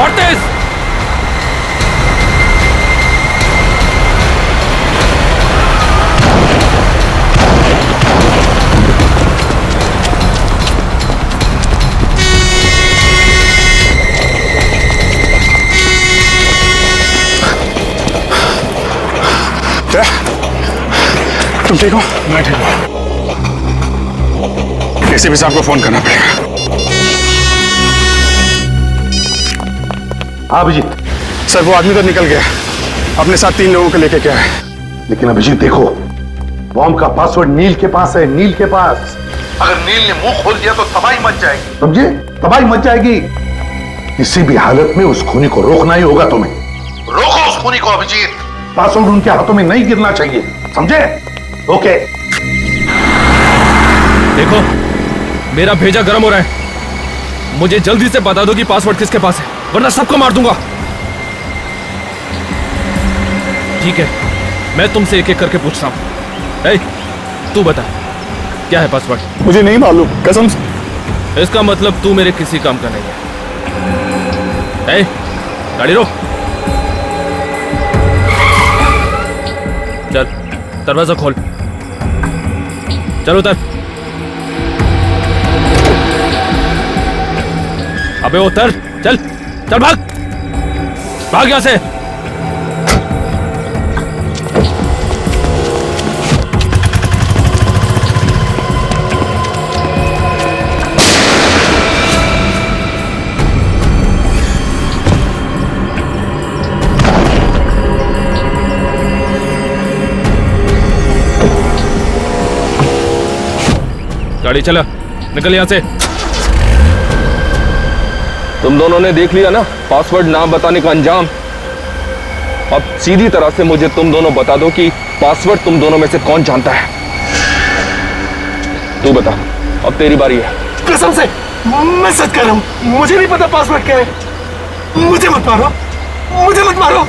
और तेज। तुम ठीक हो? मैं ठीक हूँ। एसीपी साहब को फोन करना पड़ेगा। हाँ अभिजीत। सर वो आदमी तो निकल गया, अपने साथ 3 लोगों को लेके गया है। लेकिन अभिजीत देखो, बॉम्ब का पासवर्ड नील के पास है, नील के पास। अगर नील ने मुंह खोल दिया तो तबाही मच जाएगी, समझे? तबाही मच जाएगी। किसी भी हालत में उस खूनी को रोकना ही होगा तुम्हें। रोको उस खूनी को अभिजीत। पासवर्ड उनके हाथों में नहीं गिरना चाहिए, समझे? ओके। देखो मेरा भेजा गर्म हो रहा है, मुझे जल्दी से बता दो कि पासवर्ड किसके पास है, वरना सबको मार दूंगा। ठीक है, मैं तुमसे एक एक करके पूछ रहा हूं। ए, तू बता क्या है पासवर्ड? मुझे नहीं मालूम, कसम से। इसका मतलब तू मेरे किसी काम का नहीं है। ए, गाड़ी रोक। चल दरवाजा खोल। चल उतर। अबे उतर, चल चल भाग भाग यहां से। गाड़ी चला, निकल यहां से। तुम दोनों ने देख लिया ना पासवर्ड ना बताने का अंजाम। अब सीधी तरह से मुझे तुम दोनों बता दो कि पासवर्ड तुम दोनों में से कौन जानता है। तू बता, अब तेरी बारी है। कसम से मैं सच कह रहा हूं, मुझे नहीं पता पासवर्ड क्या है। मुझे मत मारो, मुझे मत मारो।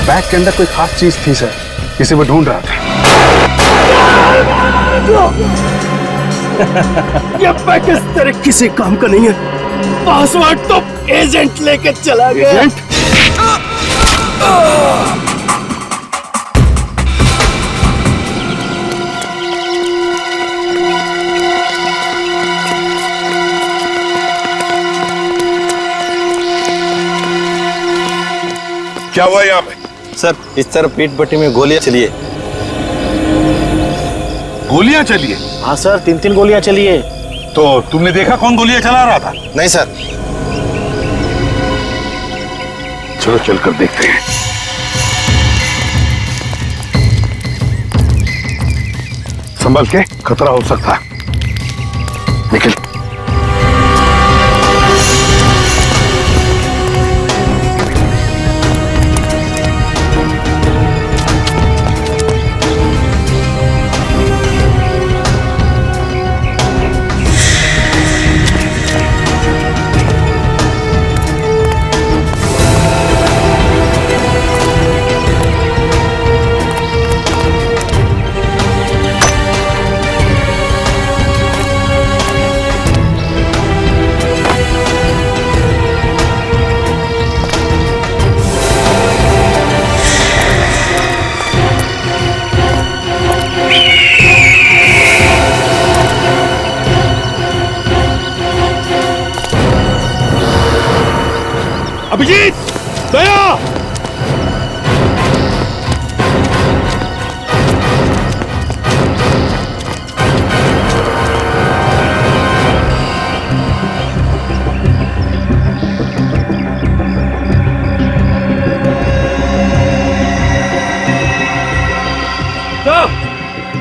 बैग के अंदर कोई खास चीज थी सर, जिसे वो ढूंढ रहा था। ये बैग इस तरह किसी काम का नहीं है। पासवर्ड तो एजेंट लेके चला गया। एजेंट? क्या हुआ यहाँ पे? सर इस तरफ पीठ पट्टी में गोलियां चली है। गोलियां चली है? हाँ सर, 3 गोलियां चली है। तो तुमने देखा कौन गोलियां चला रहा था? नहीं सर। चलो चलकर देखते हैं। संभल के, खतरा हो सकता। निकल। अभिजीत, दया!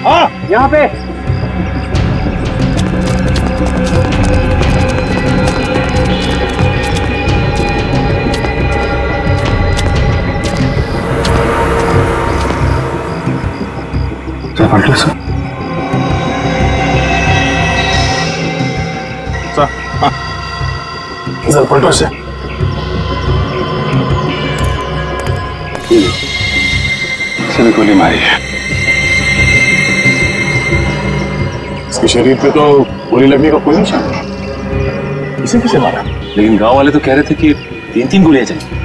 हाँ यहाँ पे। सर, सर, हाँ। सर पलटो से। इसे भी गोली मारी है। इसके शरीर पे तो गोली लगने का कोई निशान नहीं। इसे किसे मारा? लेकिन गांव वाले तो कह रहे थे कि 3-3 गोलियां चली।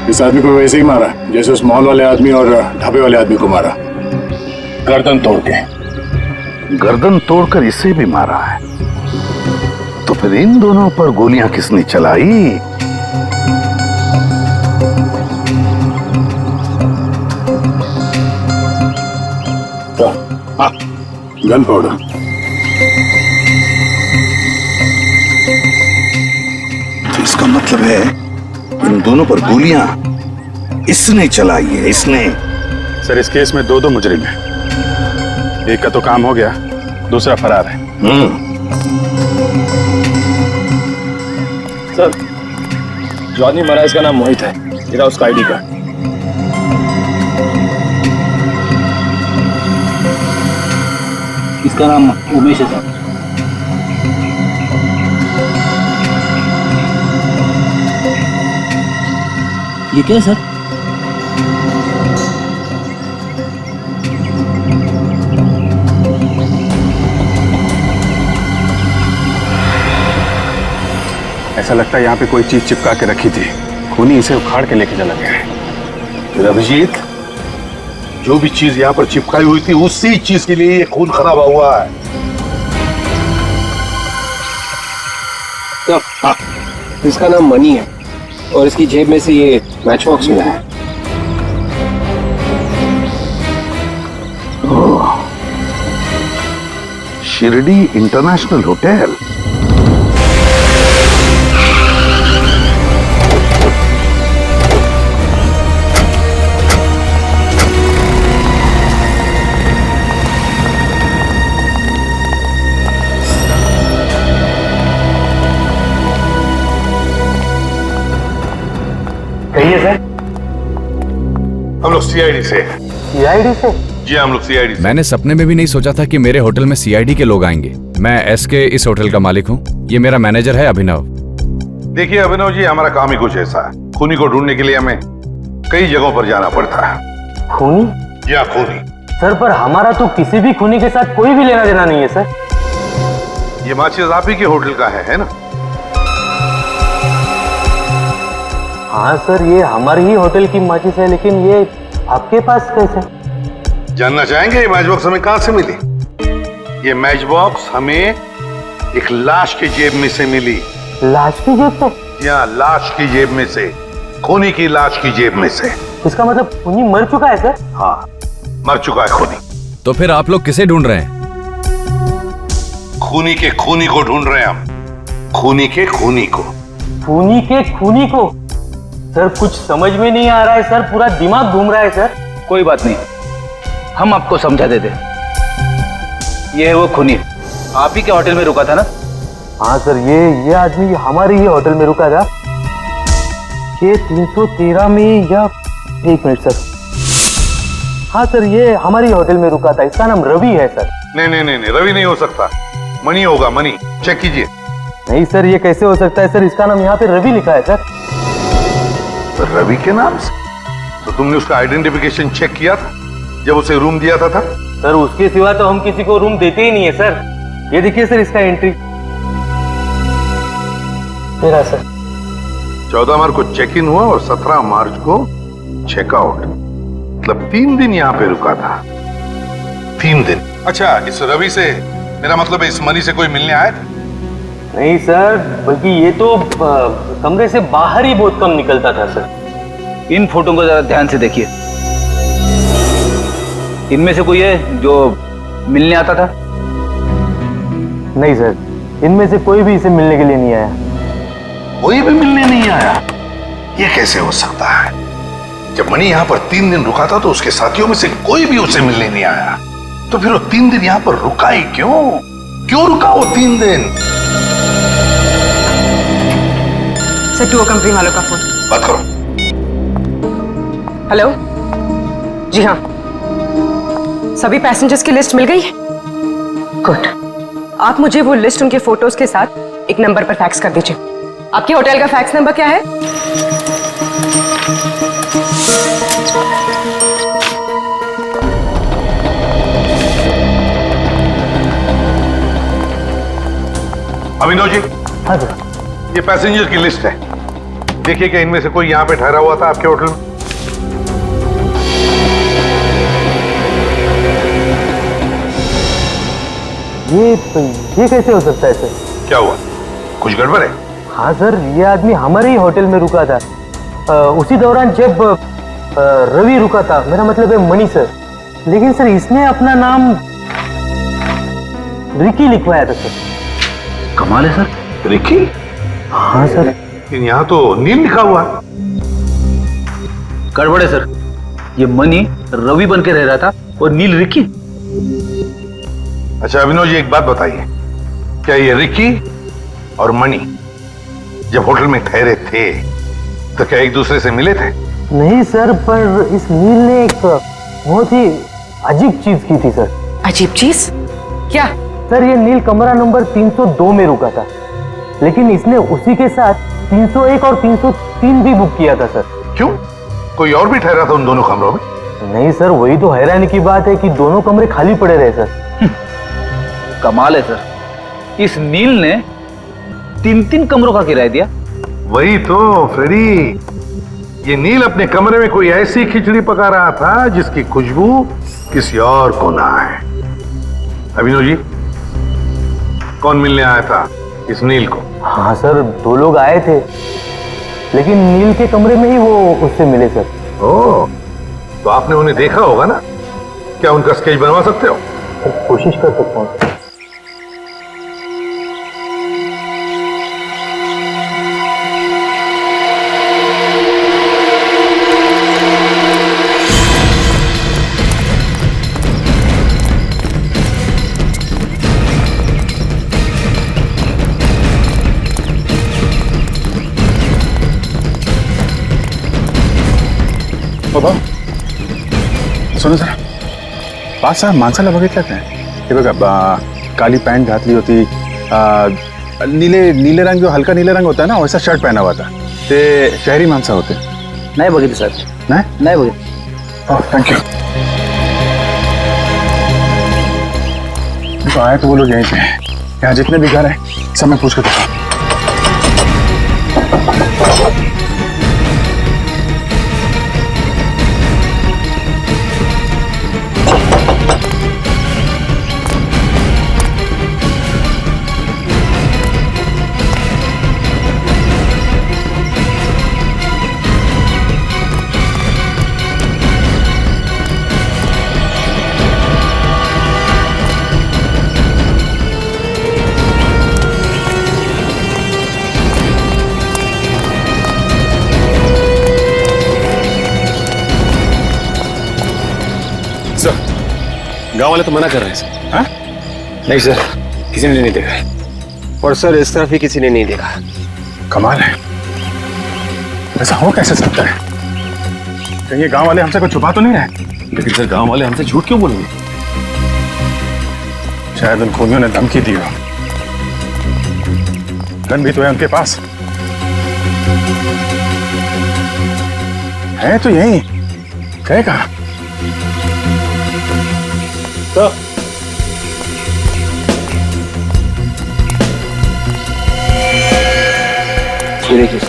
इस आदमी को वैसे ही मारा जैसे उस मॉल वाले आदमी और ढाबे वाले आदमी को मारा, गर्दन तोड़ के। गर्दन तोड़कर इसे भी मारा है, तो फिर इन दोनों पर गोलियां किसने चलाई? हाँ, गन पाउडर। तो इसका मतलब है इन दोनों पर गोलियां इसने चलाई है, इसने। सर इस केस में 2 मुजरिम हैं। एक का तो काम हो गया, दूसरा फरार है। सर जो आदमी मरा इसका नाम मोहित है, ये उसका आईडी कार्ड। इसका नाम उमेश है सर। ये क्या है सर? ऐसा लगता है यहाँ पे कोई चीज चिपका के रखी थी, खूनी इसे उखाड़ के लेके चला गया है। फिर अभिजीत, जो भी चीज यहाँ पर चिपकाई हुई थी उसी चीज के लिए ये खून खराब हुआ है। हाँ, इसका नाम मनी है और इसकी जेब में से ये मैच बॉक्स मिला है। Shirdi international hotel. कहिए सर। हम लोग सीआईडी से। सीआईडी से? जी हम लोग सीआईडी से। मैंने सपने में भी नहीं सोचा था कि मेरे होटल में सीआईडी के लोग आएंगे। मैं एसके इस होटल का मालिक हूँ। ये मेरा मैनेजर है अभिनव। देखिए अभिनव जी, हमारा काम ही कुछ ऐसा है। खूनी को ढूंढने के लिए हमें कई जगहों पर जाना पड़ता है। खूनी? जी हाँ, खूनी। सर पर हमारा तो किसी भी खूनी के साथ कोई भी लेना देना नहीं है सर। ये माचिस आप ही के होटल का है ना? हाँ सर, ये हमारे ही होटल की माचिस है, लेकिन ये आपके पास कैसे? जानना चाहेंगे ये मैच बॉक्स हमें कहां से मिली? ये मैच बॉक्स हमें एक लाश की जेब में से मिली। लाश की जेब से? यहाँ लाश की जेब में से, खूनी की लाश की जेब में से। इसका मतलब खूनी मर चुका है सर? हाँ, मर चुका है खूनी। तो फिर आप लोग किसे ढूंढ रहे हैं? खूनी के खूनी को ढूंढ रहे हैं हम। खूनी के खूनी को। खूनी के खूनी को? सर कुछ समझ में नहीं आ रहा है सर, पूरा दिमाग घूम रहा है सर। कोई बात नहीं, हम आपको समझा देते। ये है वो खूनी, आप ही के होटल में रुका था ना? हाँ सर, ये आदमी हमारे ही होटल में रुका था। ये 313 में या 1 मिनट सर। हाँ सर, ये हमारी होटल में रुका था। इसका नाम रवि है सर। नहीं, रवि नहीं हो सकता, मनी होगा। मनी चेक कीजिए। नहीं सर, ये कैसे हो सकता है सर? इसका नाम यहाँ पे रवि लिखा है सर। रवि के नाम से? तो तुमने उसका आइडेंटिफिकेशन चेक किया था जब उसे रूम दिया था? सर उसके सिवा तो हम किसी को रूम देते ही नहीं है सर। ये देखिए सर, इसका एंट्री मेरा सर। 14 मार्च को चेक इन हुआ और 17 मार्च को चेकआउट। मतलब 3 दिन यहाँ पे रुका था। 3 दिन। अच्छा, इस रवि से, मेरा मतलब इस मनी से कोई मिलने आया था? नहीं सर, बल्कि ये तो कमरे से बाहर ही बहुत कम निकलता था सर। इन फोटो को जरा ध्यान से देखिए। इनमें से कोई है जो मिलने आता था? नहीं सर, इनमें से कोई भी इसे मिलने के लिए नहीं आया। कोई भी मिलने नहीं आया? ये कैसे हो सकता है? जब मनी यहाँ पर 3 दिन रुका था तो उसके साथियों में से कोई भी उसे मिलने नहीं आया। तो फिर वो 3 दिन यहाँ पर रुका ही क्यों? क्यों रुका वो 3 दिन? सर, टूर कंपनी वालों का फोन। बात करो। हेलो। जी हाँ, सभी पैसेंजर्स की लिस्ट मिल गई है? गुड। आप मुझे वो लिस्ट उनके फोटोज के साथ एक नंबर पर फैक्स कर दीजिए। आपके होटल का फैक्स नंबर क्या है? अभिनव जी, हाँ सर। ये पैसेंजर की लिस्ट है। देखिए क्या इनमें से कोई यहाँ पे ठहरा हुआ था आपके होटल में? ये कैसे हो सकता है सर? क्या हुआ, कुछ गड़बड़ है? हाँ सर, ये आदमी हमारे ही होटल में रुका था। उसी दौरान जब रवि रुका था, मेरा मतलब है मणि सर। लेकिन सर इसने अपना नाम रिकी लिखवाया था सर। कमाल है सर। रिकी? हाँ सर। लेकिन यहाँ तो नील लिखा हुआ है। गड़बड़ है सर। ये मनी रवि बन के रह रहा था और नील रिकी। अच्छा अभिनव जी, एक बात बताइए, क्या ये रिकी और मणि जब होटल में ठहरे थे तो क्या एक दूसरे से मिले थे? नहीं सर, पर इस नील ने एक बहुत ही अजीब चीज की थी सर। अजीब चीज? क्या? सर ये नील कमरा नंबर 302 में रुका था, लेकिन इसने उसी के साथ 301 और 303 भी बुक किया था सर। क्यों, कोई और भी ठहरा था उन दोनों कमरों में? नहीं सर, वही तो हैरानी की बात है कि दोनों कमरे खाली पड़े रहे सर। कमाल है सर। इस नील ने 3-3 कमरों का किराया दिया। वही तो फ्रेडी, ये नील अपने कमरे में कोई ऐसी खिचड़ी पका रहा था जिसकी खुशबू किसी और को ना आए। अभिनव जी, कौन मिलने आया था इस नील को? हाँ सर, 2 लोग आए थे, लेकिन नील के कमरे में ही वो उससे मिले सर। ओह, तो आपने उन्हें देखा होगा ना? क्या उनका स्केच बनवा सकते हो? कोशिश कर सकता हूँ। बाबा सुनो जरा, पाच माणसाला बघितलं काय? हे बघा, काली पैंट घातली होती, नीले रंग, जो हल्का नीले रंग होता है ना, वैसा शर्ट पहना हुआ था। ते शहरी माणसं होते। नाही बघितलं सर। नाही बघितलं। Thank you. तो आए तो वो लोग यहीं पे। यहाँ जितने भी घर हैं सब मैं पूछ के देखा। गांव वाले तो मना कर रहे हैं सर। हाँ? नहीं सर, किसी ने नहीं देखा। और सर इस तरफ भी किसी ने नहीं देखा। कमाल है, ऐसा हो कैसे सकता है? कहीं ये गांव वाले हमसे कुछ छुपा तो नहीं रहे? लेकिन सर गांव वाले हमसे झूठ क्यों बोलेंगे? शायद उन खूनियों ने धमकी दी हो। गन भी तो है उनके पास। है तो यही, गए कहाँ? तो ये देखिए,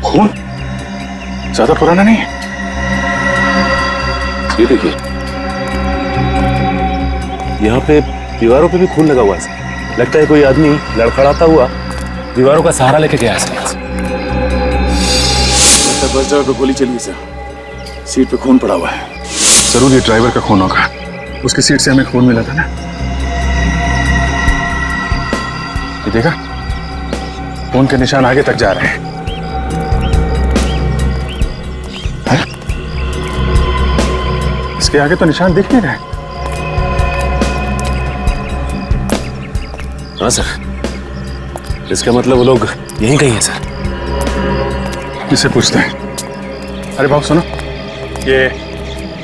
खून ज्यादा पुराना नहीं है। ये देखिए, यहाँ पे दीवारों पे भी खून लगा हुआ है। लगता है कोई आदमी लड़खड़ाता हुआ दीवारों का सहारा लेके गया है। बस ड्राइवर पे गोली चली सर, सीट पे खून पड़ा हुआ है। जरूर ये ड्राइवर का खून होगा, उसकी सीट से हमें खून मिला था ना। ये देखा, खून के निशान आगे तक जा रहे हैं। इसके आगे तो निशान दिख नहीं रहे। हाँ सर, इसका मतलब वो लोग यहीं कहीं है सर। इससे पूछते हैं। अरे बाबू सुनो, ये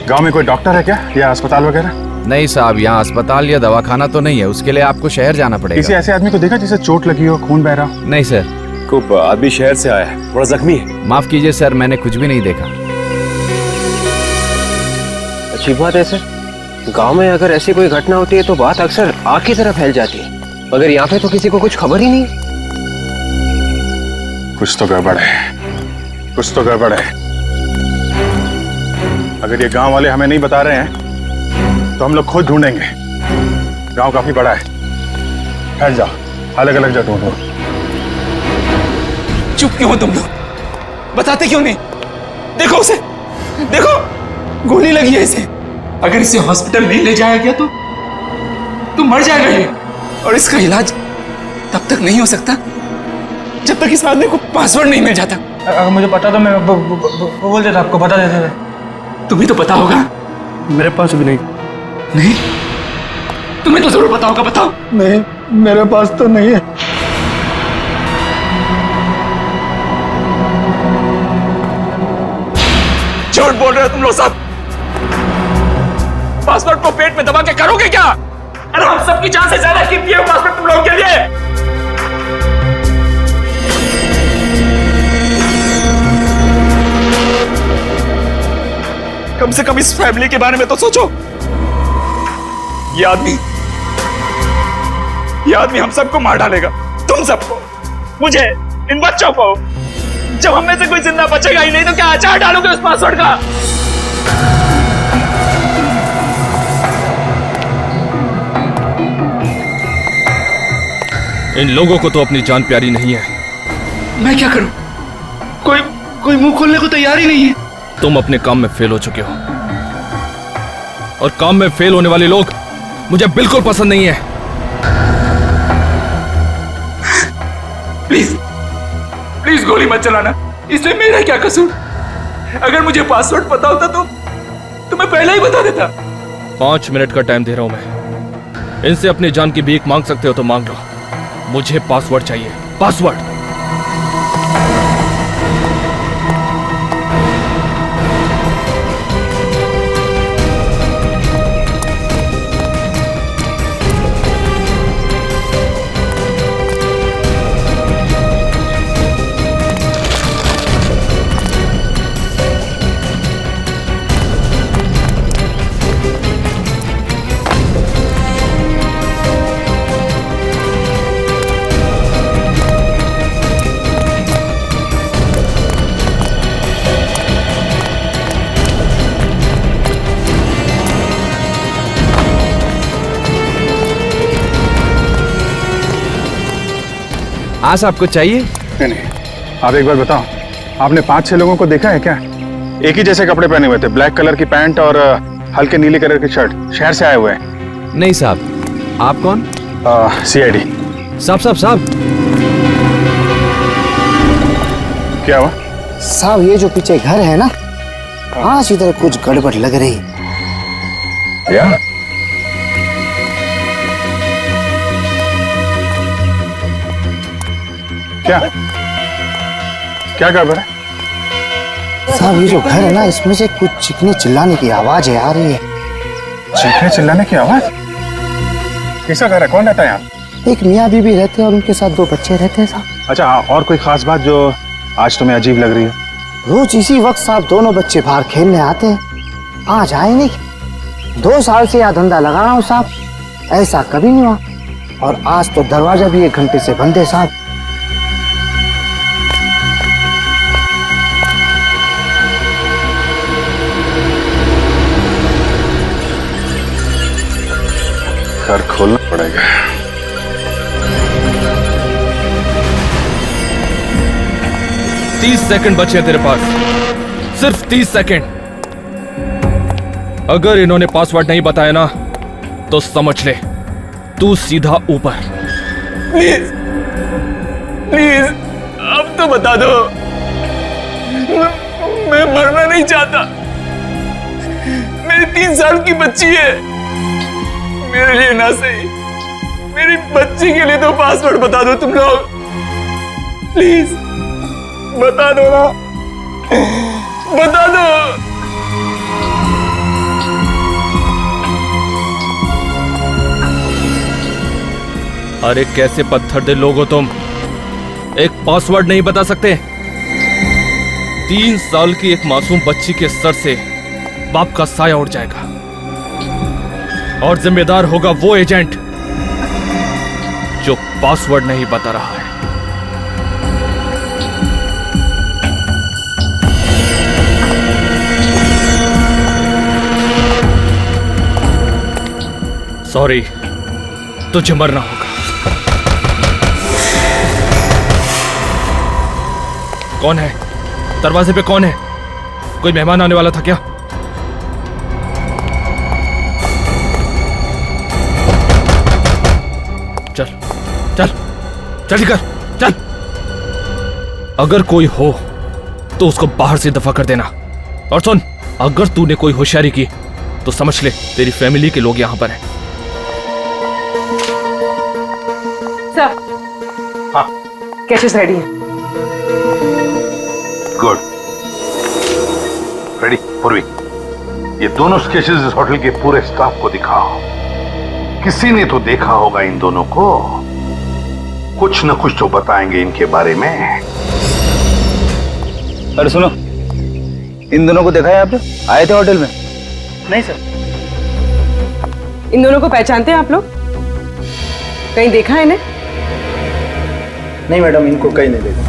गांव में कोई डॉक्टर है क्या या अस्पताल वगैरह? नहीं साहब, यहाँ अस्पताल या दवाखाना तो नहीं है, उसके लिए आपको शहर जाना किसी पड़ेगा। ऐसे आदमी को देखा जिसे चोट लगी हो, खून बह रहा हो? नहीं सर। को आदमी शहर से आया है, थोड़ा जख्मी है। माफ कीजिए सर, मैंने कुछ भी नहीं देखा। अच्छी बात है सर, गांव में अगर ऐसी कोई घटना होती है तो बात अक्सर आग की तरह फैल जाती है, मगर यहाँ पे तो किसी को कुछ खबर ही नहीं। कुछ तो गड़बड़ है, कुछ तो गड़बड़ है। अगर ये गांव वाले हमें नहीं बता रहे हैं तो हम लोग खुद ढूंढेंगे। गांव काफी बड़ा है, फैल जाओ, अलग अलग जगह ढूंढो। चुप क्यों हो तुम लोग? बताते क्यों नहीं? देखो उसे, देखो गोली लगी है इसे। अगर इसे हॉस्पिटल नहीं ले जाया गया तो मर जाएगा ये, और इसका इलाज तब तक नहीं हो सकता जब तक इस आदमी को पासवर्ड नहीं मिल जाता। अगर मुझे पता तो मैं बोल देता, आपको बता देता था। तुम्हें तो पता होगा। मेरे पास भी नहीं। नहीं, तुम्हें तो जरूर पता होगा। बताओ। नहीं, मेरे पास तो नहीं है। झूठ बोल रहे हो तुम लोग सब। पासवर्ड को पेट में दबा के करोगे क्या? अरे हम सबकी जान से ज्यादा कीमती है पासवर्ड तुम लोगों के लिए। कम से कम इस फैमिली के बारे में तो सोचो। ये आदमी हम सबको मार डालेगा, तुम सबको, मुझे, इन बच्चों को। जब हम में से कोई जिंदा बचेगा ही नहीं तो क्या अचार डालोगे उस पासवर्ड का? इन लोगों को तो अपनी जान प्यारी नहीं है। मैं क्या करूं? कोई मुंह खोलने को तैयार ही नहीं है। तुम अपने काम में फेल हो चुके हो, और काम में फेल होने वाले लोग मुझे बिल्कुल पसंद नहीं है। प्लीज गोली मत चलाना। इसमें मेरा क्या कसूर? अगर मुझे पासवर्ड पता होता तो मैं पहले ही बता देता। 5 मिनट का टाइम दे रहा हूं मैं। इनसे अपनी जान की भीख मांग सकते हो तो मांग लो। मुझे पासवर्ड चाहिए, पासवर्ड। हाँ साहब, कुछ चाहिए? नहीं, आप एक बार बताओ, आपने 5-6 लोगों को देखा है क्या? एक ही जैसे कपड़े पहने हुए थे, ब्लैक कलर की पैंट और हल्के नीले कलर की शर्ट, शहर से आए हुए हैं। नहीं साहब। आप कौन? CID। साहब। क्या हुआ? साहब ये जो पीछे घर है ना, आज इधर कुछ गड़बड़ लग रही। या? क्या गड़बड़ है? साहब ये जो घर है ना, इसमें से कुछ चीखने चिल्लाने की आवाज आ रही है। चीखने चिल्लाने की आवाज? कैसा घर है? कौन रहता है यहाँ? एक मियाँ बीबी रहते हैं और उनके साथ 2 बच्चे रहते हैं साहब। अच्छा, और कोई खास बात जो आज तुम्हें अजीब लग रही है? रोज इसी वक्त साहब दोनों बच्चे बाहर खेलने आते हैं, आज आए नहीं। 2 साल से यह धंधा लगा रहा हूँ साहब, ऐसा कभी नहीं हुआ। और आज तो दरवाजा भी 1 घंटे से बंद है साहब। घर खोलना पड़ेगा। 30 सेकंड बचे हैं तेरे पास, सिर्फ 30 सेकंड। अगर इन्होंने पासवर्ड नहीं बताया ना तो समझ ले तू सीधा ऊपर। प्लीज अब तो बता दो। मैं मरना नहीं चाहता। मेरी 3 साल की बच्ची है। मेरे लिए ना सही, मेरी बच्ची के लिए तो पासवर्ड बता दो तुम लोग। प्लीज बता दो ना, बता दो। अरे कैसे पत्थर दे लोग हो तुम, एक पासवर्ड नहीं बता सकते? 3 साल की एक मासूम बच्ची के सर से बाप का साया उड़ जाएगा और जिम्मेदार होगा वो एजेंट जो पासवर्ड नहीं बता रहा है। सॉरी, तुझे मरना होगा। कौन है दरवाजे पे? कौन है? कोई मेहमान आने वाला था क्या? चल चल जल्दी कर, चल। अगर कोई हो तो उसको बाहर से दफा कर देना। और सुन, अगर तूने कोई होशियारी की तो समझ ले तेरी फैमिली के लोग यहां पर हैं। सर, हाँ, कैशेस रेडी है। Good, ready. पूर्वी, ये दोनों स्केचेस इस होटल के पूरे स्टाफ को दिखाओ। किसी ने तो देखा होगा इन दोनों को, कुछ न कुछ तो बताएंगे इनके बारे में। अरे सुनो, इन दोनों को देखा है आपने? आए थे होटल में? नहीं सर। इन दोनों को पहचानते हैं आप लोग? कहीं देखा है इन्हें? नहीं मैडम, इनको कहीं नहीं देखा।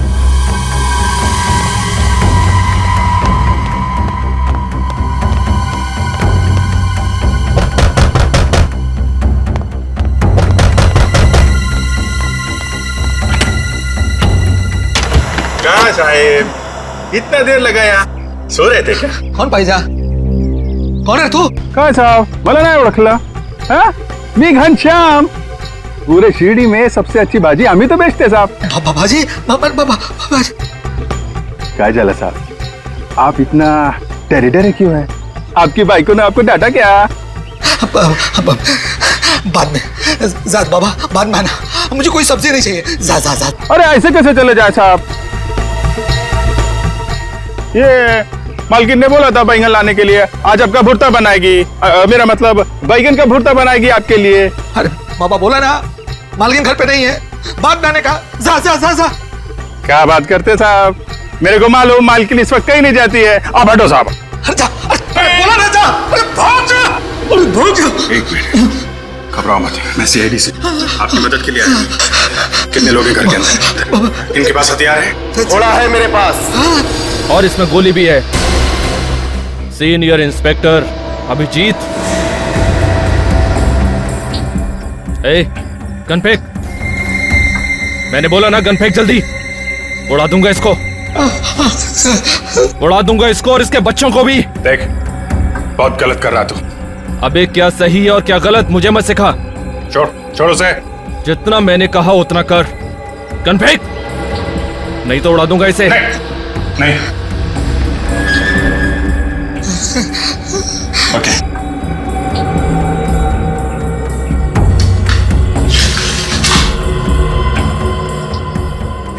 कहाँ साहेब, इतना देर लगा यहाँ? सो रहे थे क्या? कौन भाईजा? कौन है तू? काय साहब, मला नाही ओळखला? हाँ? मी घनश्याम। पूरे शिरडी में सबसे अच्छी भाजी आम्ही तो बेचते साहब। बाबाजी, बाबाजी। काय झालं साहब, आप इतना टेरिडर क्यों है? आपकी बाइको ने आपको डांटा क्या? बाद में जात बाबा, बाद में आना, मुझे कोई सब्जी नहीं चाहिए। जात। अरे ऐसे कैसे चले जाए साहब? ये मालकिन ने बोला था बैंगन लाने के लिए, आज आपका भुर्ता बनाएगी। मेरा मतलब बैंगन का भुर्ता बनाएगी आपके लिए। अरे बाबा बोला ना, मालकिन घर पे नहीं है, बाद में आने का। जा। क्या बात करते साहब, मेरे को मालूम मालकिन इस वक्त कहीं नहीं जाती है। आप हटो साहब। अरे जा, अरे बोला ना जा, अरे भाग जा। एक मिनट, घबराओ मत, मैं सीआईडी से आपकी मदद के लिए आया हूं। कितने लोग हैं घर के अंदर? इनके पास हथियार है? थोड़ा है मेरे पास। और इसमें गोली भी है। Senior inspector Abhijeet. ए, गन फेंक। मैंने बोला ना, गन फेंक जल्दी। उड़ा दूंगा इसको, उड़ा दूंगा इसको और इसके बच्चों को भी। देख, बहुत गलत कर रहा तू। अबे क्या सही है और क्या गलत मुझे मत सिखा। छोड़ उसे। जितना मैंने कहा उतना कर। गन फेंक, नहीं तो उड़ा दूंगा इसे। नहीं। ओके।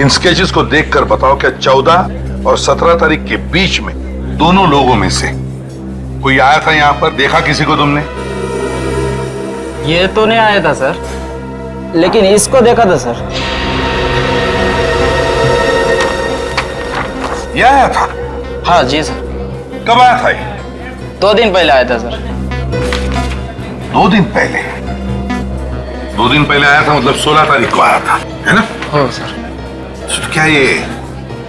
इन स्केचेस को देखकर बताओ क्या 14 और 17 तारीख के बीच में दोनों लोगों में से कोई आया था यहाँ पर? देखा किसी को तुमने? ये तो नहीं आया था सर, लेकिन इसको देखा था सर। ये आया था? हाँ जी सर। कब आया था ये? 2 दिन पहले आया था सर। 2 दिन पहले? 2 दिन पहले आया था मतलब 16 तारीख को आया था, है ना? हो सर। तो क्या ये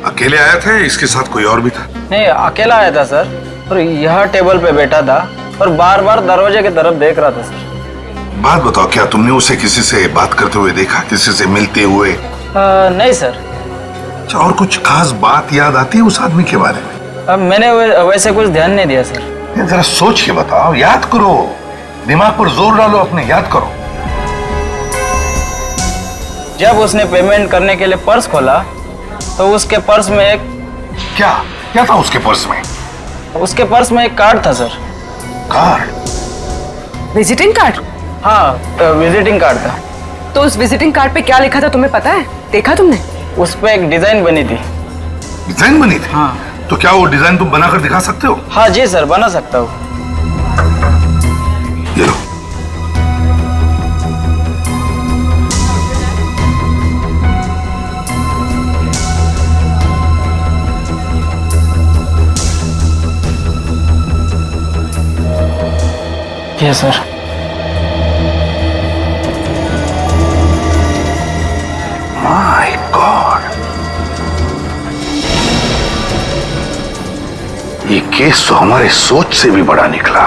अकेले आया था या इसके साथ कोई और भी था? नहीं, अकेला आया था सर, और यह टेबल पे बैठा था और बार बार दरवाजे की तरफ देख रहा था सर। बात बताओ, क्या तुमने उसे किसी से बात करते हुए देखा, किसी से मिलते हुए? नहीं सर। अच्छा, और कुछ खास बात याद आती है उस आदमी के बारे में? मैंने वैसे कुछ ध्यान नहीं दिया सर। जरा सोच के बताओ, याद करो, दिमाग पर जोर डालो अपने, याद करो। जब उसने पेमेंट करने के लिए पर्स खोला तो उसके पर्स में एक क्या था उसके पर्स में? उसके पर्स में एक कार्ड था सर। कार्ड? Visiting card? हाँ, विजिटिंग कार्ड था। तो उस विजिटिंग कार्ड पे क्या लिखा था तुम्हें पता है? देखा तुमने? उस पे एक डिजाइन बनी थी। डिजाइन बनी थी? हाँ। तो क्या वो डिजाइन तुम बनाकर दिखा सकते हो? हाँ जी सर, बना सकता हूँ। ये लो। Yes sir. माय गॉड, ये केस तो हमारे सोच से भी बड़ा निकला।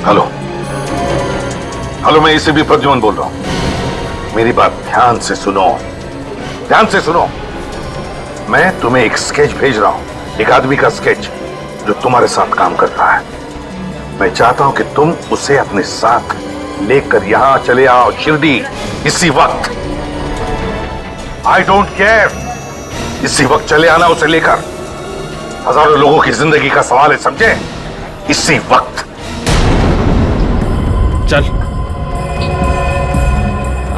हेलो हेलो, मैं इसे भी प्रद्युमन बोल रहा हूं। मेरी बात ध्यान से सुनो, ध्यान से सुनो। मैं तुम्हें एक स्केच भेज रहा हूं, एक आदमी का स्केच जो तुम्हारे साथ काम कर रहा है। मैं चाहता हूं कि तुम उसे अपने साथ लेकर यहां चले आओ, शिरडी, इसी वक्त। आई डोंट केयर, इसी वक्त चले आना उसे लेकर। हजारों लोगों की जिंदगी का सवाल है, समझे? इसी वक्त चल,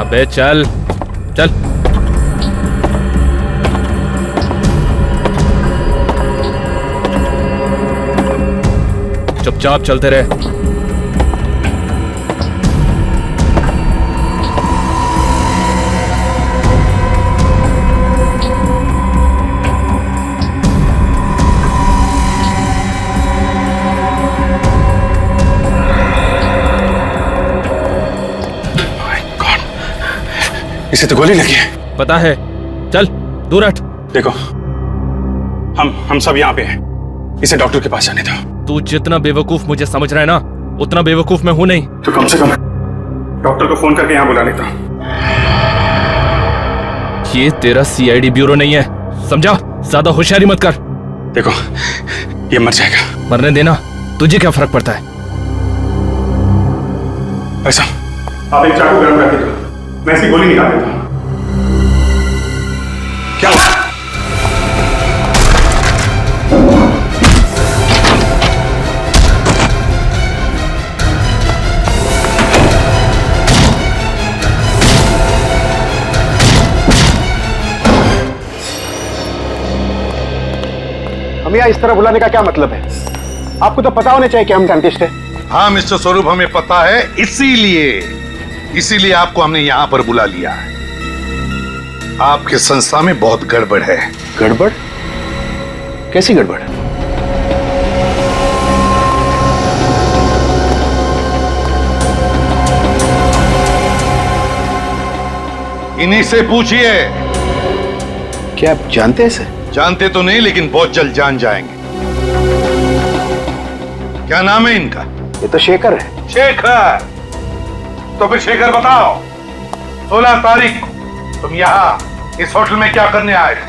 अबे चल चल। चुपचाप चलते रहे। इसे तो गोली लगी है। पता है, चल दूर हट। देखो, हम सब यहाँ पे हैं। इसे डॉक्टर के पास जाने दो। तू जितना बेवकूफ मुझे समझ रहा है ना, उतना बेवकूफ मैं हूं नहीं। तो कम से कम डॉक्टर को फोन करके यहाँ बुला लेता। ये तेरा सीआईडी ब्यूरो नहीं है, समझा? ज्यादा होशियारी मत कर। देखो, ये मर जाएगा। मरने देना, तुझे क्या फर्क पड़ता है? ऐसा, आप एक चाकू गर्म रख दो, मैं इसकी गोली निकाल देता हूं। क्या हुआ? हम यहाँ इस तरह बुलाने का क्या मतलब है? आपको तो पता होना चाहिए कि हम डेंटिस्ट हैं। हाँ मिस्टर स्वरूप, हमें पता है, इसीलिए आपको हमने यहां पर बुला लिया है। आपके संस्था में बहुत गड़बड़ है। गड़बड़? कैसी गड़बड़? इन्हीं से पूछिए। क्या आप जानते हैं इसे? जानते तो नहीं, लेकिन बहुत जल्द जान जाएंगे। क्या नाम है इनका? ये तो शेखर है। शेखर? तो फिर शेखर बताओ, 16 तारीख को तुम यहाँ इस होटल में क्या करने आए थे?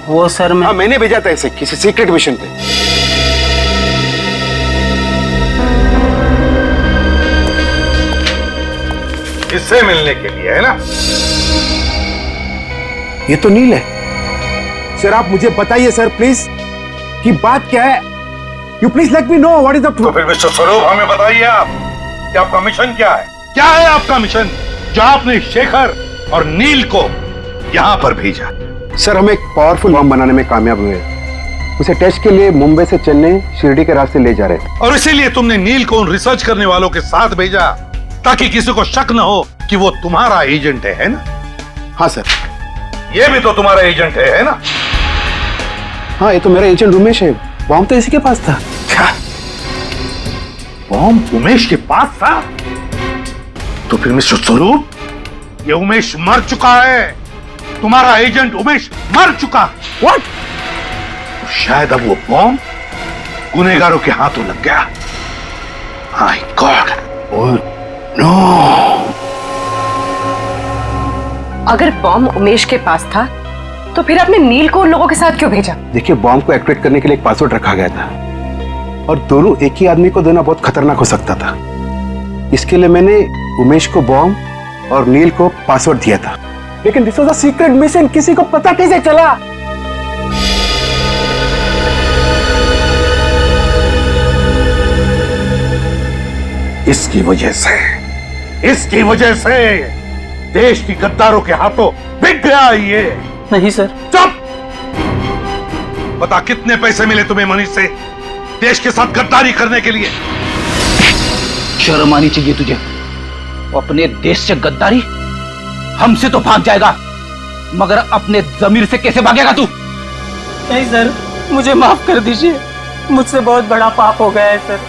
वो सर मैं... हाँ, मैंने भेजा था इसे किसी सीक्रेट मिशन पे। इससे मिलने के लिए, है ना? ये तो नील है। सर आप मुझे बताइए सर प्लीज कि बात क्या है। You please let me know what is the truth. तो फिर मिस्टर स्वरूप, हमें बताइए आप कि आपका मिशन क्या है? क्या है आपका मिशन जो आपने शेखर और नील को यहाँ पर भेजा? सर हम एक पावरफुल बम बनाने में कामयाब हुए। उसे टेस्ट के लिए मुंबई से चेन्नई शिरडी के रास्ते ले जा रहे थे। और इसीलिए तुमने नील को उन रिसर्च करने वालों के साथ भेजा ताकि किसी को शक न हो कि वो तुम्हारा एजेंट है ना? हाँ सर। ये भी तो तुम्हारा एजेंट है ना? हाँ, ये तो मेरा एजेंट उमेश है। बॉम्ब तो इसी के पास था। क्या बॉम्ब उमेश के पास था? तो फिर मिस्टर स्वरूप, ये उमेश मर चुका है। तुम्हारा एजेंट उमेश मर चुका। व्हाट? तो शायद अब वो बॉम्ब गुनहगारों के हाथों लग गया। My god, oh no. अगर बॉम्ब उमेश के पास था तो फिर आपने नील को उन लोगों के साथ क्यों भेजा? देखिए, बॉम्ब को एक्टिवेट करने के लिए एक पासवर्ड रखा गया था और दोनों एक ही आदमी को देना बहुत खतरनाक हो सकता था। इसके लिए मैंने उमेश को बॉम्ब और नील को पासवर्ड दिया था। लेकिन this was a secret mission, किसी को पता कैसे चला? इसकी वजह से देश की गद्दारों के हाथों बिक गया ये। नहीं सर। चुप! बता कितने पैसे मिले तुम्हें मनीष से देश के साथ गद्दारी करने के लिए? शर्म आनी चाहिए तुझे। अपने देश से गद्दारी? हमसे तो भाग जाएगा, मगर अपने जमीर से कैसे भागेगा तू? नहीं सर, मुझे माफ कर दीजिए, मुझसे बहुत बड़ा पाप हो गया है सर,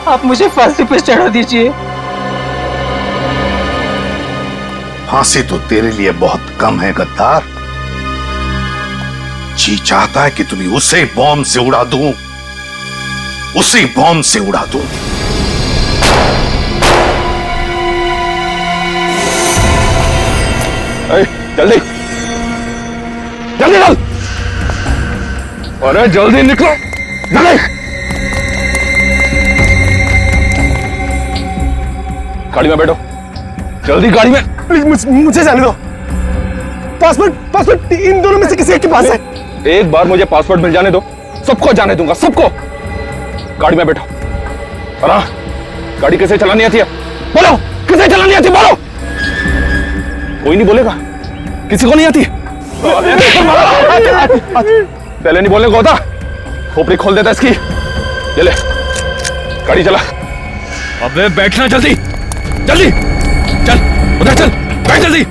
आप मुझे फांसी पे चढ़ा दीजिए। फांसी तो तेरे लिए बहुत कम है गद्दार। जी चाहता है कि तुम्हें उसी बॉम्ब से उड़ा दूं, उसी बॉम्ब से उड़ा दूं। जल्दी जल्दी चल, अरे जल्दी निकलो, जल्दी। गाड़ी में बैठो, जल्दी गाड़ी में। प्लीज मुझे जाने दो। पासवर्ड इन दोनों में से किसी एक के पास है। एक बार मुझे पासवर्ड मिल जाने दो, सबको जाने दूंगा, सबको। गाड़ी में बैठो। और हाँ, गाड़ी कैसे चलानी आती है बोलो, कैसे चलानी आती है बोलो। कोई नहीं बोलेगा, किसी को नहीं आती। पहले नहीं बोलने को होता, खोपड़ी खोल देता इसकी। ले ले, गाड़ी चला। अबे बैठना जल्दी जल्दी, चल उधर चल, बैठ जल्दी।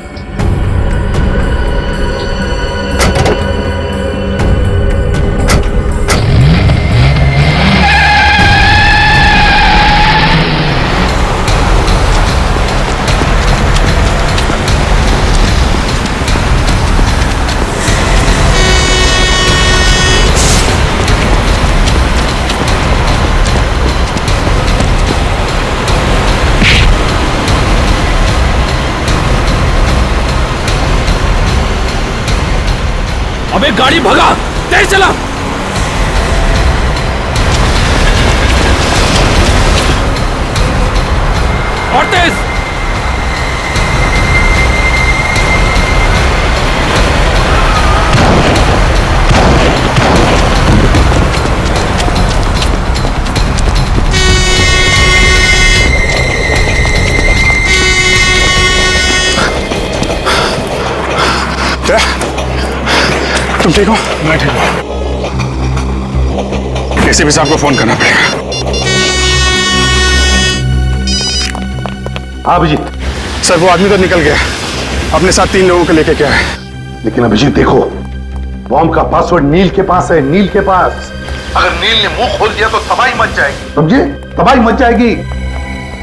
अबे गाड़ी भगा, तेज चला। और तेज। तुम ठीक हो? मैं ठीक हूँ। एसीपी साहब को फोन करना पड़ेगा। हाँ अभिजीत। सर वो आदमी तो निकल गया, अपने साथ 3 लोगों को लेके क्या है। लेकिन अभिजीत देखो, बॉम्ब का पासवर्ड नील के पास है, नील के पास। अगर नील ने मुंह खोल दिया तो तबाही मच जाएगी, समझे? तबाही मच जाएगी।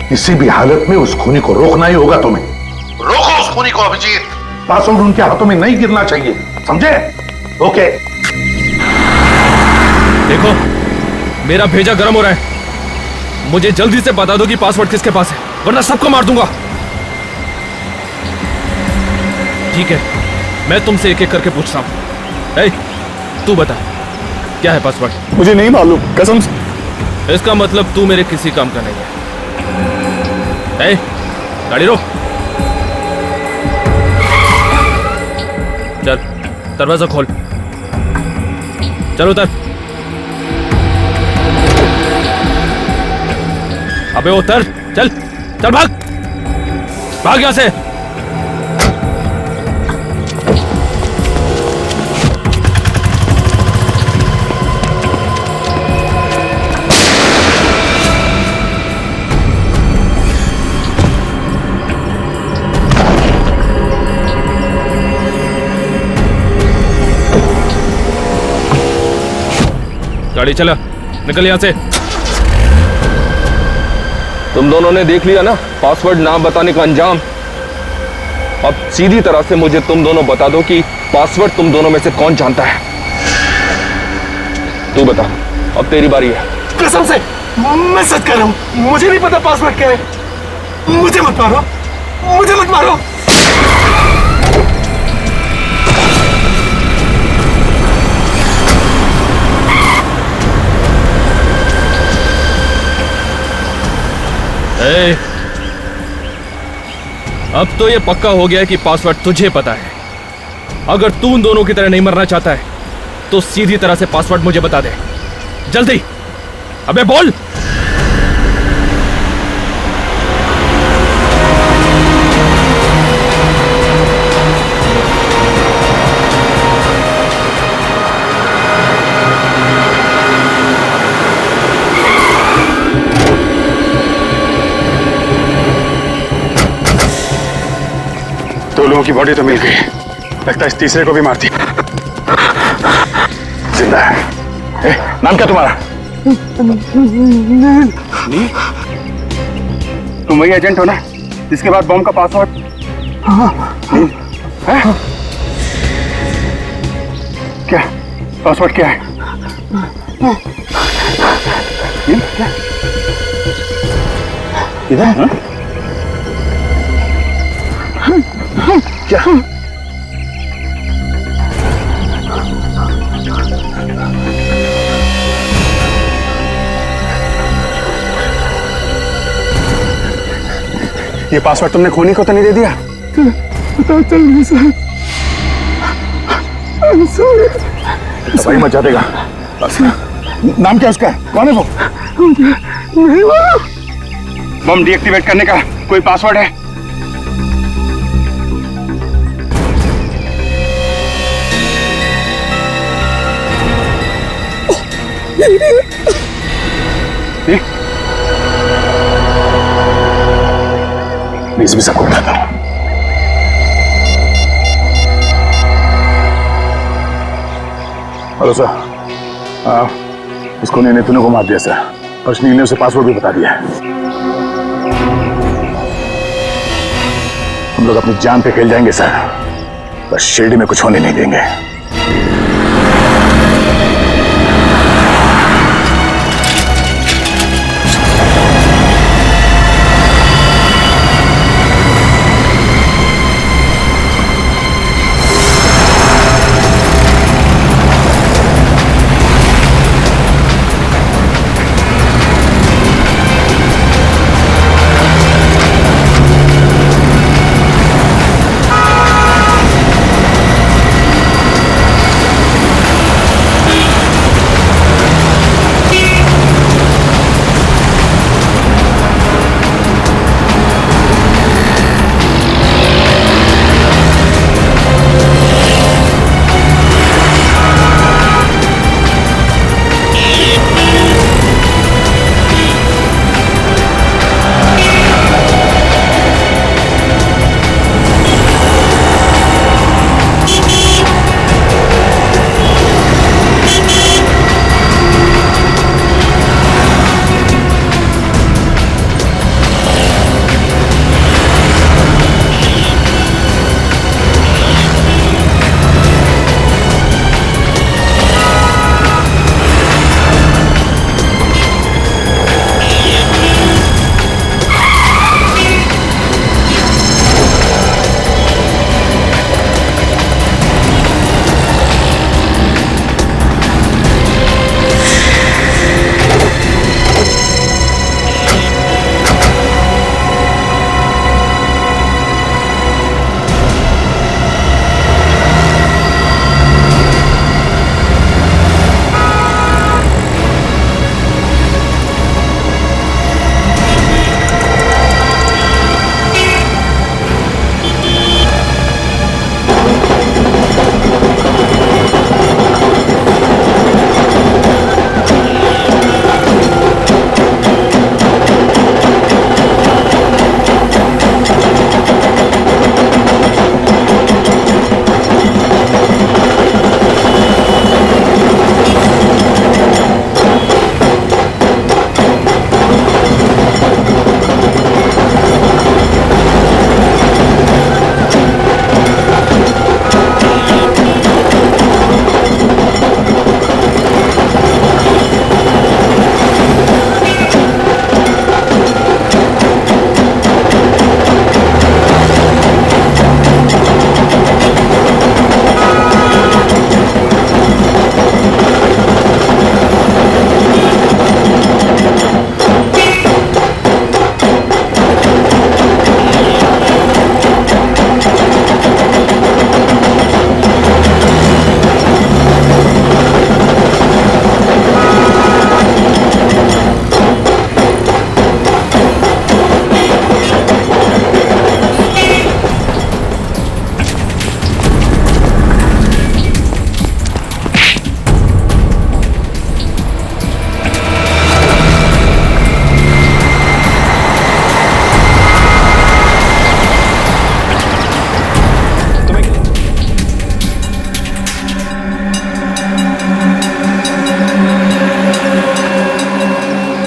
किसी भी हालत में उस खूनी को रोकना ही होगा तुम्हें। रोको उस खूनी को अभिजीत। पासवर्ड उनके हाथों में नहीं गिरना चाहिए, समझे? ओके। देखो मेरा भेजा गर्म हो रहा है, मुझे जल्दी से बता दो कि पासवर्ड किसके पास है, वरना सबको मार दूंगा। ठीक है, मैं तुमसे एक एक करके पूछता हूं। तू बता, क्या है पासवर्ड? मुझे नहीं मालूम, कसम से। इसका मतलब तू मेरे किसी काम का नहीं है। गाड़ी रोक, चल दरवाजा खोल, चल उतर। अबे उतर, चल चल, भाग भाग यहां से। गाड़ी चला, निकल यहां से। तुम दोनों ने देख लिया ना पासवर्ड ना बताने का अंजाम। अब सीधी तरह से मुझे तुम दोनों बता दो कि पासवर्ड तुम दोनों में से कौन जानता है। तू बता, अब तेरी बारी है। कसम से मैं सच कह रहा हूं, मुझे नहीं पता पासवर्ड क्या है। मुझे मत मारो, मुझे मत मारो। अब तो ये पक्का हो गया है कि पासवर्ड तुझे पता है। अगर तू उन दोनों की तरह नहीं मरना चाहता है तो सीधी तरह से पासवर्ड मुझे बता दे, जल्दी। अबे बोल। दोनों की बॉडी तो मिल गई, लगता है इस तीसरे को भी मार दिया। जिंदा है। ए, नाम क्या तुम्हारा? नील। तुम वही एजेंट हो ना जिसके बाद बॉम्ब का पासवर्ड? नील है? क्या पासवर्ड क्या है? नील क्या? इधर क्या? ये पासवर्ड तुमने खूनी को तो नहीं दे दिया? पता चल नहीं सर। तबाही मचा देगा। नाम क्या उसका? कौन है वो? बम डीएक्टिवेट करने का कोई पासवर्ड है? प्लीज भी सबको बताता हूं। हेलो सर, इसको ने तूने को मार दिया सर, और नील ने उसे पासवर्ड भी बता दिया है। हम लोग अपनी जान पे खेल जाएंगे सर, बस शिरडी में कुछ होने नहीं देंगे।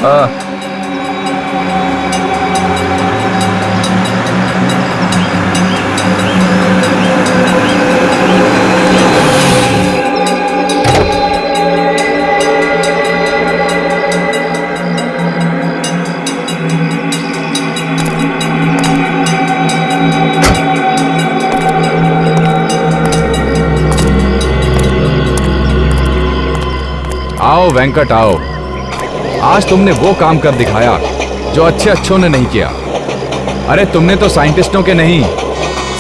हाँ। आओ वेंकट आओ। आज तुमने वो काम कर दिखाया जो अच्छे अच्छों ने नहीं किया। अरे तुमने तो साइंटिस्टों के नहीं,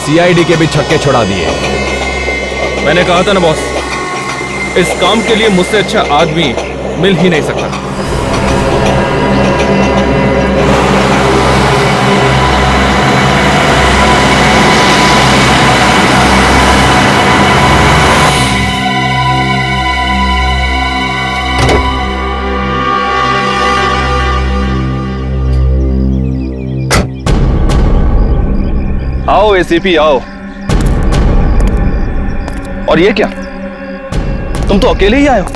सीआईडी के भी छक्के छुड़ा दिए। मैंने कहा था ना बॉस, इस काम के लिए मुझसे अच्छा आदमी मिल ही नहीं सकता। आओ एसीपी आओ। और ये क्या, तुम तो अकेले ही आए हो?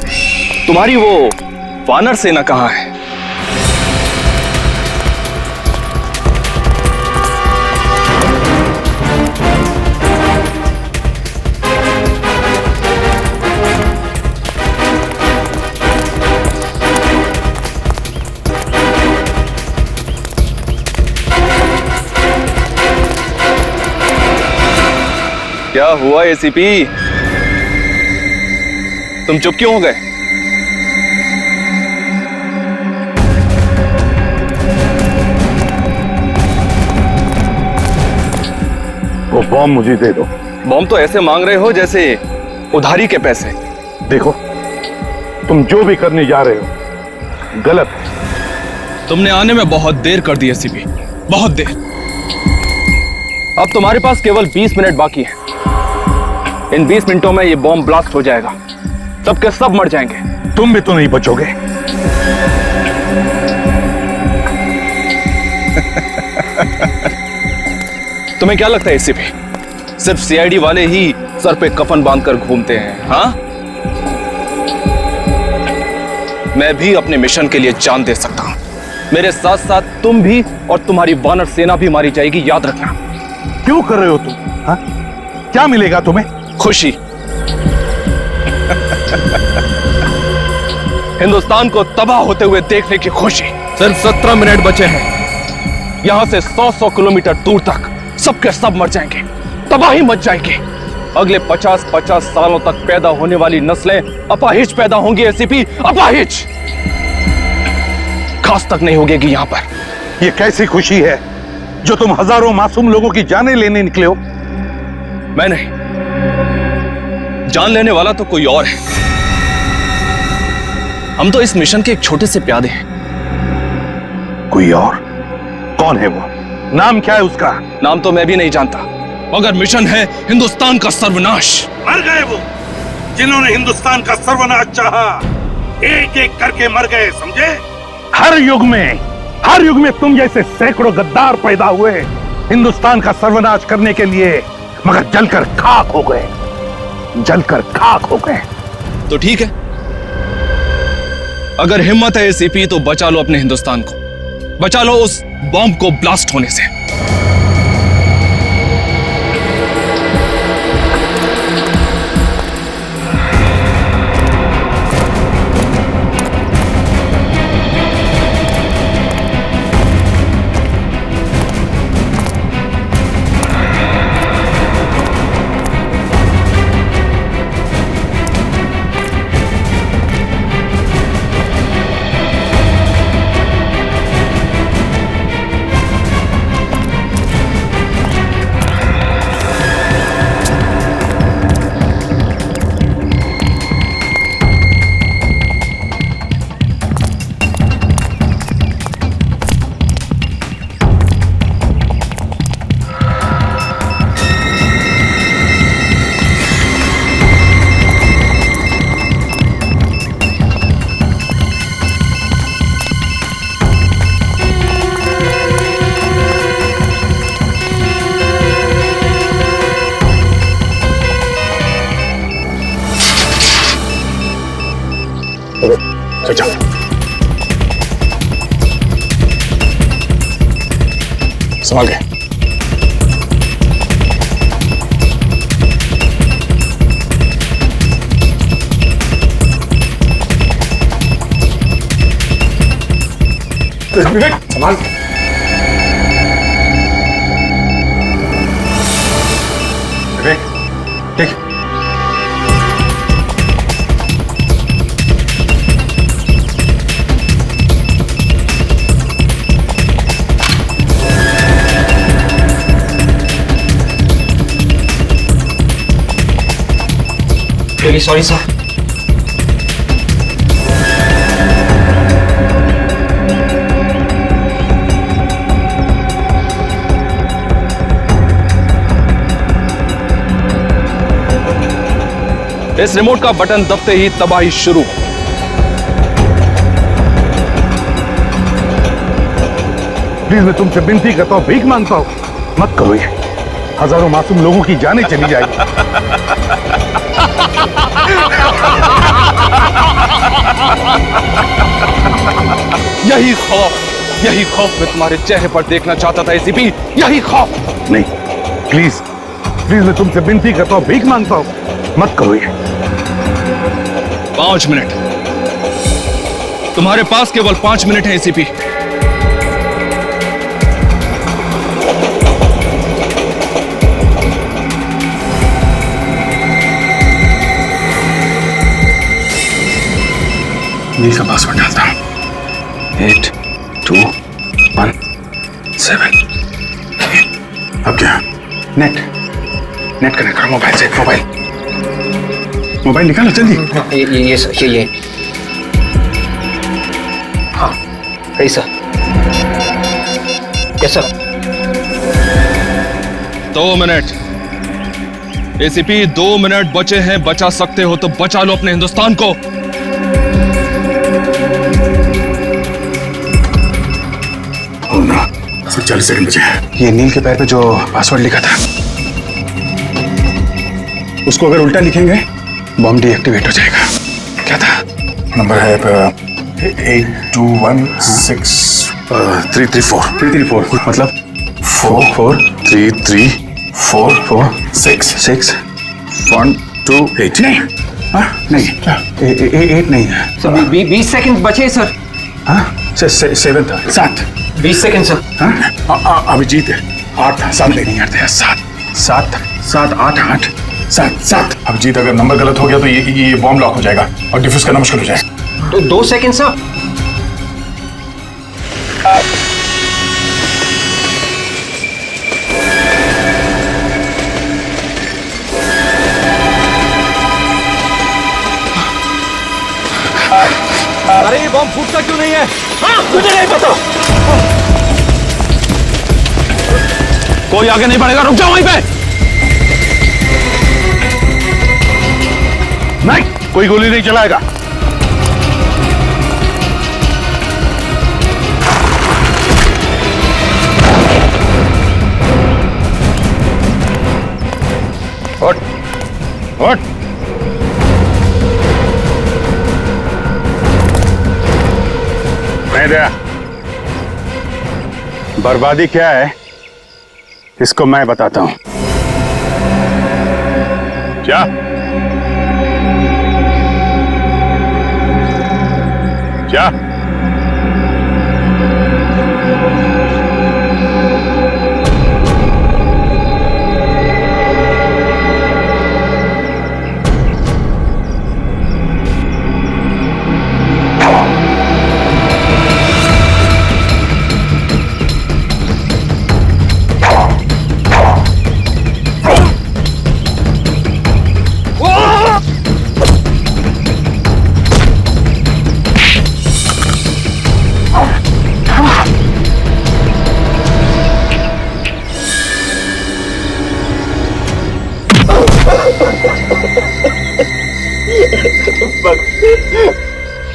तुम्हारी वो वानर सेना कहां है? क्या हुआ एसीपी, तुम चुप क्यों हो गए? वो बॉम्ब मुझे दे दो। बॉम्ब तो ऐसे मांग रहे हो जैसे उधारी के पैसे। देखो, तुम जो भी करने जा रहे हो गलत है। तुमने आने में बहुत देर कर दी एसीपी, बहुत देर। अब तुम्हारे पास केवल 20 मिनट बाकी है। इन 20 मिनटों में ये बॉम्ब ब्लास्ट हो जाएगा, सबके सब मर जाएंगे। तुम भी तो नहीं बचोगे। तुम्हें क्या लगता है एसीपी, सिर्फ सीआईडी वाले ही सर पे कफन बांधकर घूमते हैं? हाँ, मैं भी अपने मिशन के लिए जान दे सकता हूं। मेरे साथ साथ तुम भी और तुम्हारी वानर सेना भी मारी जाएगी, याद रखना। क्यों कर रहे हो तुम? हाँ? क्या मिलेगा तुम्हें? खुशी। हिंदुस्तान को तबाह होते हुए देखने की खुशी। सिर्फ 17 मिनट बचे हैं। यहां से 100-100 किलोमीटर दूर तक सबके सब मर जाएंगे, तबाही मच जाएगी। अगले 50-50 सालों तक पैदा होने वाली नस्लें अपाहिज पैदा होंगी एसीपी, अपाहिज। खास तक नहीं होगी यहां पर। ये कैसी खुशी है जो तुम हजारों मासूम लोगों की जानें लेने निकले हो? मैं नहीं, जान लेने वाला तो कोई और है। हम तो इस मिशन के एक छोटे से प्यादे हैं। कोई और? कौन है वो? नाम क्या है उसका? नाम तो मैं भी नहीं जानता, मगर मिशन है हिंदुस्तान का सर्वनाश। मर गए वो जिन्होंने हिंदुस्तान का सर्वनाश चाहा। एक एक करके मर गए, समझे? हर युग में तुम जैसे सैकड़ों गद्दार पैदा हुए हिंदुस्तान का सर्वनाश करने के लिए, मगर जलकर खाक हो गए, जलकर खाक हो गए। तो ठीक है, अगर हिम्मत है एसीपी तो बचा लो अपने हिंदुस्तान को, बचा लो उस बॉम्ब को ब्लास्ट होने से। संभाल के। विवेक संभाल के। विवेक देख, रियली सॉरी सर। इस रिमोट का बटन दबते ही तबाही शुरू। प्लीज मैं तुमसे विनती करता हूँ, भीख मांगता हूँ, मत करो ये। हजारों मासूम लोगों की जानें चली जाएगी। यही खौफ मैं तुम्हारे चेहरे पर देखना चाहता था एसीपी, यही खौफ। नहीं, प्लीज प्लीज मैं तुमसे विनती करता हूँ, भीख मांगता हूँ, मत करो ये। 5 मिनट, तुम्हारे पास केवल 5 मिनट है एसीपी। नील का पासवर्ड डालता हूं। 8 2 1 7। अब क्या? नेट कनेक्ट करो मोबाइल से। मोबाइल निकालो जल्दी। ये हाँ सही sir. Yes sir. 2 minute ACP, 2 minute बचे हैं। बचा सकते हो तो बचा लो अपने हिंदुस्तान को। सिर्फ 40 सेकंड बचे हैं। ये नील के पैर पे जो पासवर्ड लिखा था, उसको अगर उल्टा लिखेंगे बॉम्ब डीएक्टिवेट हो जाएगा। क्या था? नंबर है 82163334 मतलब 4433446 नहीं, नहीं 8 नहीं है। 20 सेकंड बचे सर। हाँ 7 था। 7 20 सेकंड सर। अभिजीत 8 था। 7 नहीं यार, 7 8 7। अभिजीत अगर नंबर गलत हो गया तो ये बॉम्ब लॉक हो जाएगा और डिफ्यूज करना मुश्किल हो जाएगा। तो 2 सेकंड सर। अरे ये बॉम्ब फूटता क्यों नहीं है? मुझे नहीं पता। कोई आगे नहीं बढ़ेगा, रुक जाओ वहीं पे। नहीं, कोई गोली नहीं चलाएगा। उठ। मैं दया, बर्बादी क्या है इसको मैं बताता हूं। क्या?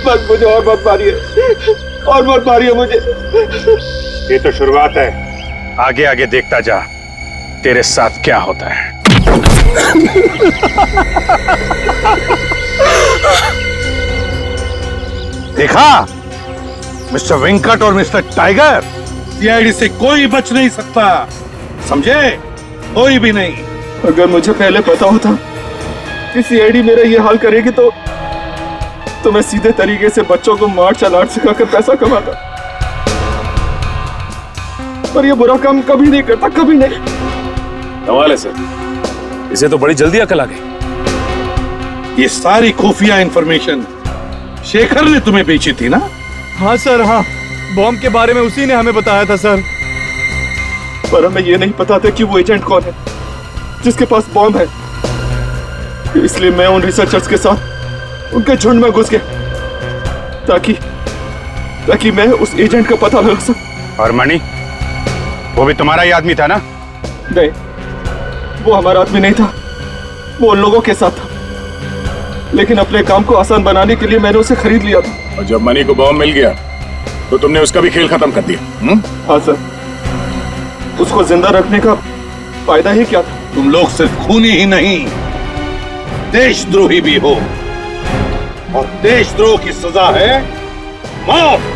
बस मुझे और मत मारिए मुझे। ये तो शुरुआत है, आगे आगे देखता जा तेरे साथ क्या होता है। देखा मिस्टर वेंकट और मिस्टर टाइगर, सीआईडी से कोई बच नहीं सकता, समझे? कोई भी नहीं। अगर मुझे पहले पता होता कि सीआईडी मेरा ये हाल करेगी तो मैं सीधे तरीके से बच्चों को मार्शल आर्ट सिखाकर पैसा कमाता, पर ये बुरा काम कभी नहीं करता, कभी नहीं। कमाल है सर, इसे तो बड़ी जल्दी अकल आ गई। ये सारी खुफिया इंफॉर्मेशन शेखर ने तुम्हें बेची थी ना? हाँ सर, हाँ। बॉम्ब के बारे में उसी ने हमें बताया था सर, पर हमें ये नहीं पता था कि वो एजेंट कौन है जिसके पास बॉम्ब है। इसलिए मैं उन रिसर्चर्स के साथ उनके झुंड में घुस गया ताकि मैं उस एजेंट का पता लगा सकूं। और मणि, वो भी तुम्हारा ही आदमी था ना? नहीं, वो हमारा आदमी नहीं था, वो उन लोगों के साथ था, लेकिन अपने काम को आसान बनाने के लिए मैंने उसे खरीद लिया था। और जब मणि को बॉम्ब मिल गया तो तुमने उसका भी खेल खत्म कर दिया। हाँ सर, उसको जिंदा रखने का फायदा ही क्या था? तुम लोग सिर्फ खूनी ही नहीं, देशद्रोही भी हो, और देशद्रोह की सजा है मौत।